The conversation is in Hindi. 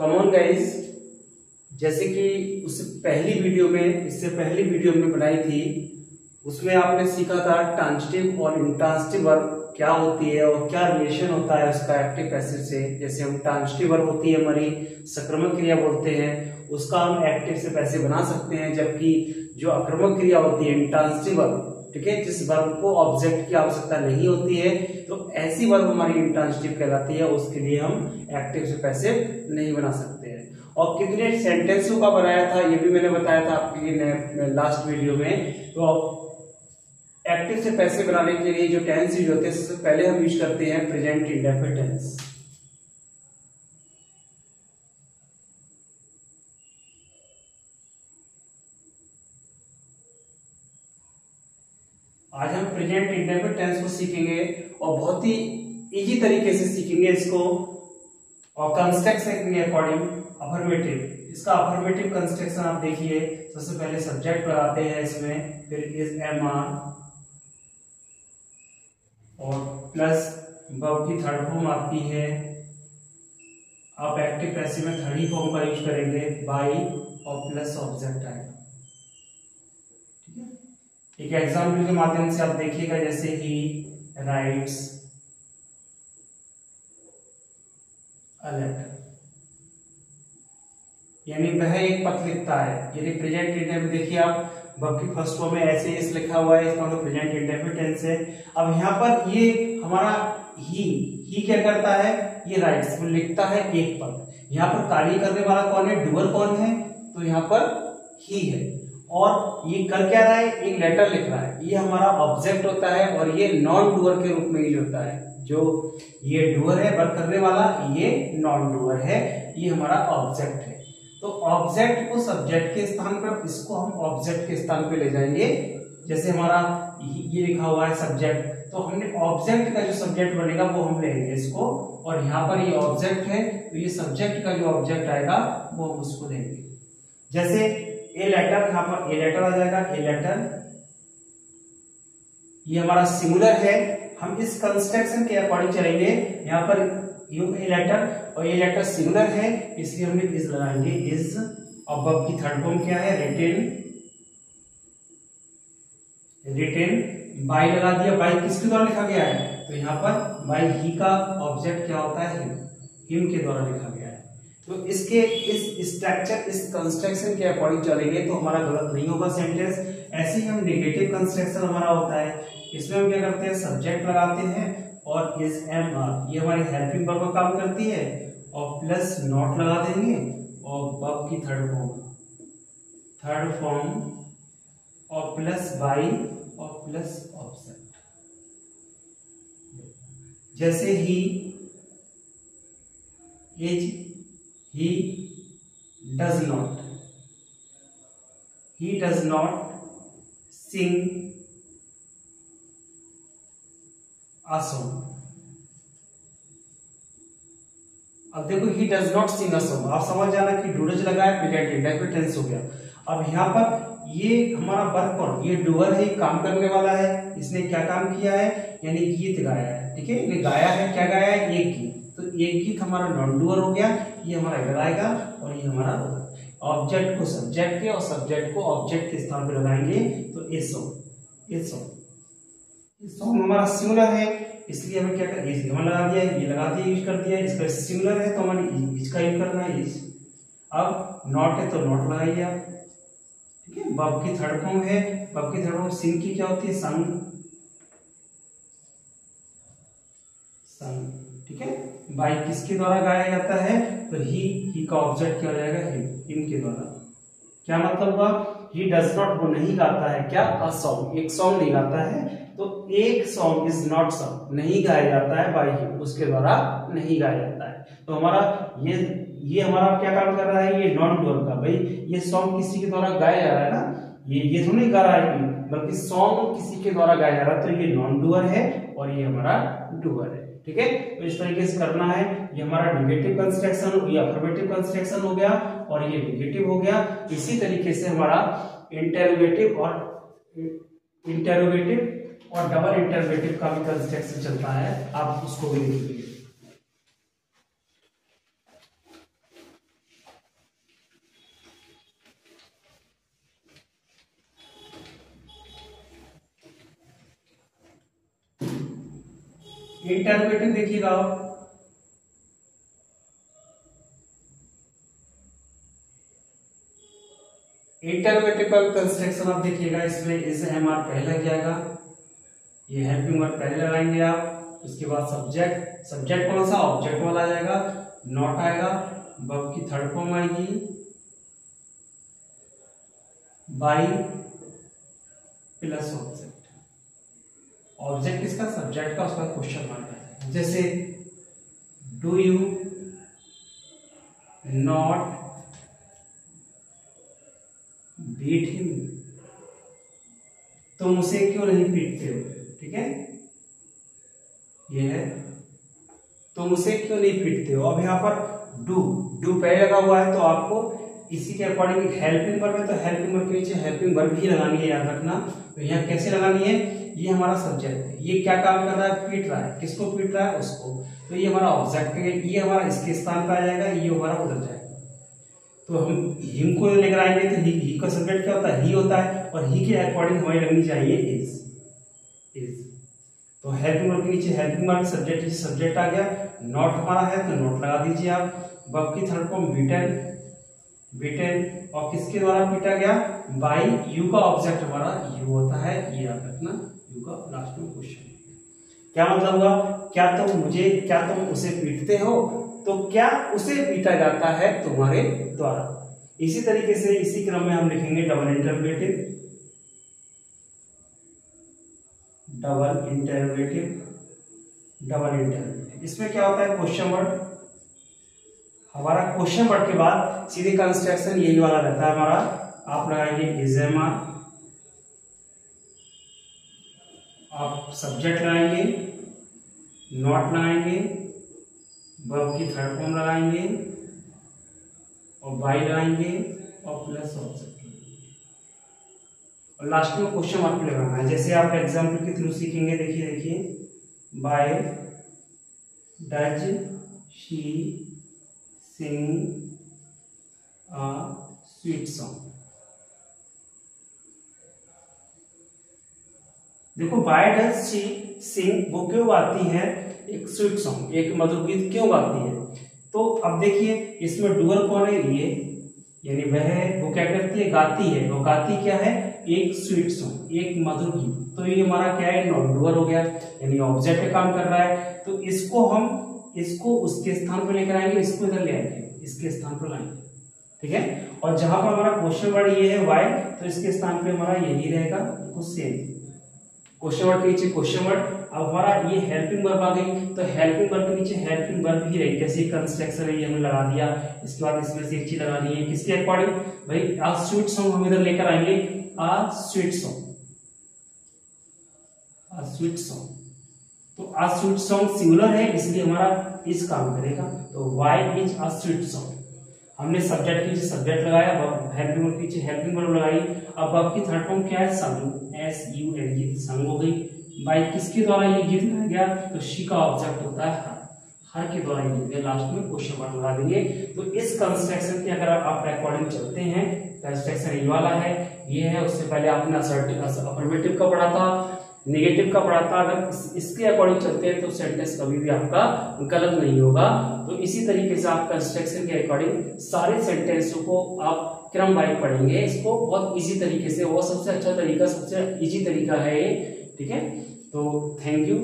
कम ऑन गाइस, जैसे कि इससे पहली वीडियो में बनाई थी, उसमें आपने सीखा था ट्रांजिटिव और इंट्रांजिटिव वर्ब क्या होती है और क्या रिलेशन होता है उसका एक्टिव पैसिव से। जैसे हम ट्रांजिटिव वर्ब होती है हमारी सक्रिय क्रिया बोलते हैं, उसका हम एक्टिव से पैसिव बना सकते हैं, जबकि जो अक्रिय क्रिया होती है इंट्रांजिटिव वर्ब, ठीक है, जिस वर्ब को ऑब्जेक्ट की आवश्यकता नहीं होती है, तो ऐसी वर्ब हमारी इंट्रांजिटिव कहलाती है, उसके लिए हम एक्टिव से पैसिव नहीं बना सकते हैं। और कितने सेंटेंसों का बनाया था ये भी मैंने बताया था आपके लिए लास्ट वीडियो में। तो एक्टिव से पैसिव बनाने के लिए जो टेंस यूज होते हैं, सबसे पहले हम यूज करते हैं प्रेजेंट इंडेफिनिट टेंस। आज हम प्रेजेंट इंडेफिनिट टेंस को सीखेंगे और बहुत ही इजी तरीके से सीखेंगे इसको, और कंस्ट्रक्शन के अकॉर्डिंग अफर्मेटिव। इसका अफर्मेटिव कंस्ट्रक्शन आप देखिए, सबसे पहले सब्जेक्ट लगाते हैं इसमें, फिर इज एम आर और प्लस वर्ब की थर्ड फॉर्म आती है। आप एक्टिव पैसिव में थर्ड ही फॉर्म का यूज करेंगे, बाई और प्लस ऑब्जेक्ट आएगा। ठीक है, एक एग्जाम्पल के माध्यम से आप देखिएगा, जैसे ही राइट्स अ लेटर, यानी वह एक पत्र लिखता है। यदि प्रेजेंट इंडेफिनिट देखिए आप, वर्ब की फर्स्ट फॉर्म में ऐसे इस लिखा हुआ है, इसका मतलब प्रेजेंट इंडेफिनिट टेंस है। अब यहाँ पर ये हमारा ही क्या करता है, ये राइट्स में लिखता है एक पद। यहाँ पर कार्य करने वाला कौन है, डूअर कौन है, तो यहाँ पर ही है। और ये कर क्या रहा है, एक लेटर लिख रहा है, ये हमारा ऑब्जेक्ट होता है और ये नॉन डूअर के रूप में यूज होता है। जो ये डूअर है वर्क करने वाला, ये नॉन डूअर है, ये हमारा ऑब्जेक्ट है। तो ऑब्जेक्ट को सब्जेक्ट के स्थान पर, इसको हम ऑब्जेक्ट के स्थान पे ले जाएंगे। जैसे हमारा ये लिखा हुआ है सब्जेक्ट, तो हमने ऑब्जेक्ट का जो सब्जेक्ट बनेगा वो हम लेंगे इसको, और यहाँ पर ये ऑब्जेक्ट है, तो ये सब्जेक्ट का जो ऑब्जेक्ट आएगा वो हम उसको लेंगे। जैसे ए लेटर, यहाँ पर ए लेटर आ जाएगा, ए लेटर, ये हमारा सिंगुलर है। हम इस कंस्ट्रक्शन के अकॉर्डिंग चलेंगे। यहाँ पर यू ए लेटर, और ये लेटर सिंगुलर है, इसलिए हमने इज लगाएंगे, इज। और वर्ब की थर्ड फॉर्म क्या है, रिटेन बाई लगा दिया। बाई किसके द्वारा लिखा गया है, तो यहाँ पर बाई ही का ऑब्जेक्ट क्या होता है, हिम के द्वारा लिखा गया है। तो इसके इस स्ट्रक्चर, इस कंस्ट्रक्शन के अकॉर्डिंग चलेंगे तो हमारा गलत नहीं होगा सेंटेंस। ऐसे ही हम नेगेटिव कंस्ट्रक्शन हमारा होता है, इसमें हम क्या करते हैं, सब्जेक्ट लगाते हैं और इज एम आर, ये हमारी हेल्पिंग वर्ब का काम करती है, और प्लस नॉट लगा देंगे और वर्ब की थर्ड फॉर्म और प्लस बाई और प्लस ऑब्जेक्ट। जैसे ही is, he does not sing a song. अब देखो, he does not sing a song, आप समझ जाना कि डूडज लगा है, प्रेजेंट इंडेफिनिट टेंस हो गया। अब यहाँ पर ये हमारा वर्ब कौन, ये डूअर है, काम करने वाला है, इसने क्या काम किया है, यानी गीत गाया है। ठीक है, ये गाया है, क्या गाया है, एक गीत। तो एक गीत हमारा नॉन डूअर हो गया, ये हमारा इधर आएगा, और ये हमारा ऑब्जेक्ट को सब्जेक्ट के और सब्जेक्ट को ऑब्जेक्ट के स्थान पर लगाएंगे, तो ए सॉन्ग हमारा सिंगुलर है, इसलिए हमें क्या कर, इज लगा दिया, ये लगा दिया, यूज कर दिया। इसका सिंगुलर है तो हमें इसका यूज करना है, इज। अब नॉट है तो नॉट लगाइए आप। ठीक है, वर्ब की थर्ड फॉर्म है, वर्ब की थर्ड फॉर्म सिंग की क्या होती है, संग। ठीक है, बाई किसके द्वारा गाया जाता है, तो ही का ऑब्जेक्ट क्या हो जाएगा, हिम के द्वारा। क्या मतलब हुआ, ही डज नॉट, वो नहीं गाता है क्या, अ सॉन्ग, एक सॉन्ग नहीं गाता है। तो एक सॉन्ग इज नॉट सॉन्ग, नहीं गाया जाता है बाई हिम, उसके द्वारा नहीं गाया जाता है। तो हमारा ये हमारा क्या काम कर रहा है, ये नॉन डूअर का। भाई ये सॉन्ग किसी के द्वारा गाया जा रहा है ना, ये तो नहीं गा रहा है, बल्कि सॉन्ग किसी के द्वारा गाया जा रहा है, तो ये नॉन डूअर है और ये हमारा डूअर है। ठीक है, तो इस तरीके से करना है। ये हमारा नेगेटिव कंस्ट्रक्शन, ये अफर्मेटिव कंस्ट्रक्शन हो गया और ये नेगेटिव हो गया। इसी तरीके से हमारा इंटरोगेटिव और डबल इंटरोगेटिव का भी कंस्ट्रक्शन चलता है, आप उसको भी देखिए। इंटरवेटिव देखिएगा आप, इंटरवेटिव का कंस्ट्रक्शन आप देखिएगा, इसमें इज एमआर पहले क्या आएगा, ये हेल्पिंग वर्ब पहले लगाएंगे आप, उसके बाद सब्जेक्ट, सब्जेक्ट कौन सा, ऑब्जेक्ट वाला आ जाएगा, नॉट आएगा, वर्ब की थर्ड फॉर्म आएगी बाई प्लस ऑब्जेक्ट, ऑब्जेक्ट किसका, सब्जेक्ट का, उसका क्वेश्चन मार्क आता है। जैसे do you not beat him, तुम उसे क्यों नहीं पीटते हो, ठीक है, ये है तुम उसे क्यों नहीं पीटते हो। अब यहाँ पर डू, डू पहले लगा हुआ है तो आपको इसी के अकॉर्डिंग हेल्पिंग वर्ब है तो हेल्पिंग वर्ब के नीचे हेल्पिंग वर्ब ही लगानी है, याद रखना। तो यहाँ कैसे लगानी है, ये हमारा सब्जेक्ट है, ये क्या काम कर रहा है, पीट रहा है, किसको पीट रहा है, उसको, तो ये हमारा ऑब्जेक्ट है, ये हमारा इसके स्थान पर आ जाएगा, ये हमारा उधर जाएगा। तो हम हिम को लेकर आएंगे तो ही का सब्जेक्ट क्या होता है, ही होता है, और ही के अकॉर्डिंग हमें लगनी चाहिए इज। तो हेल्पिंग वर्ब के नीचे हेल्पिंग वर्ब, सब्जेक्ट सब्जेक्ट आ गया, नॉट हमारा है तो नॉट लगा दीजिए आप, वर्ब की थर्ड फॉर्म बीटन, बीटन, और किसके द्वारा पीटा गया, बाई यू का ऑब्जेक्ट हमारा यू होता है, ये याद रखना, यू का लास्ट में क्वेश्चन। क्या मतलब हुआ, क्या तुम उसे पीटते हो, तो क्या उसे पीटा जाता है तुम्हारे द्वारा। इसी तरीके से इसी क्रम में हम लिखेंगे डबल इंटरवेटिव, डबल इंटरवेटिव, डबल इंटरवेटिव। इसमें क्या होता है, क्वेश्चन वर्ड, हमारा क्वेश्चन वर्ड के बाद सीधे कंस्ट्रक्शन यही वाला रहता है हमारा, आप लगाएंगे इज एम आर, आप सब्जेक्ट लगाएंगे, नॉट लगाएंगे, वर्ब की थर्ड फॉर्म लगाएंगे, और बाई लगाएंगे, और प्लस ऑब्जेक्ट, और लास्ट में क्वेश्चन मार्क लगाना है। जैसे आप एग्जाम्पल के थ्रू सीखेंगे, देखिए why does she sing a sweet song. देखो बाय डज शी सिंग, वो क्यों गाती है एक स्वीट सॉन्ग, एक मधुर गीत क्यों गाती है। तो अब देखिए इसमें डूअर कौन है, ये, यानी वो क्या करती है, गाती है, वो गाती क्या है, एक स्वीट सॉन्ग, एक मधुर गीत। तो ये हमारा क्या है, नॉन डूअर हो गया, यानी ऑब्जेक्ट पे काम कर रहा है। तो इसको उसके स्थान पर लेकर आएंगे, इसको इधर ले आएंगे, इसके स्थान पर लाएंगे, ठीक है। और जहां पर हमारा क्वेश्चन वर्ड ये है वाई, तो इसके स्थान पे हमारा यही रहेगा, सेम क्वेश्चन वर्ड के नीचे क्वेश्चन वर्ड। अब हमारा ये हेल्पिंग वर्ब आ गई, तो हेल्पिंग वर्ब के नीचे हेल्पिंग वर्ब ही रहेगी, जैसे कंस्ट्रक्शन है ये हमने लगा दिया। इसके बाद इसमें से एक चीज लगानी है, किसके अकॉर्डिंग, भाई आ स्वीट सॉन्ग हम इधर लेकर आएंगे, आ स्वीट सॉन्ग, आ स्वीट सॉन्ग। तो आ स्वीट सॉन्ग सिंगुलर है, इसलिए हमारा इस काम करेगा, तो why is a sweet song. हमने सब्जेक्ट के नीचे सब्जेक्ट लगाया, हेल्पिंग वर्ब के नीचे हेल्पिंग वर्ब लगाई। अब वर्ब की थर्ड फॉर्म क्या है, संग, SUNG, संग हो गई। बाई किसके द्वारा ये गीत गाया गया, तो शी का ऑब्जेक्ट होता है हर के द्वारा ये गीत, लास्ट में क्वेश्चन मार्क लगा देंगे। तो इस कंस्ट्रक्शन के अगर आप अकॉर्डिंग चलते हैं, कंस्ट्रक्शन ये वाला है, ये है। उससे पहले आपने अफर्मेटिव का पढ़ा था, नेगेटिव का पढ़ा था। अगर इसके अकॉर्डिंग चलते हैं तो सेंटेंस कभी भी आपका गलत नहीं होगा। तो इसी तरीके से आप कंस्ट्रक्शन के अकॉर्डिंग सारे सेंटेंसों को आप क्रम वाइज पढ़ेंगे। इसको बहुत इजी तरीके से, वो सबसे अच्छा तरीका, सबसे इजी तरीका है ये, ठीक है। तो थैंक यू।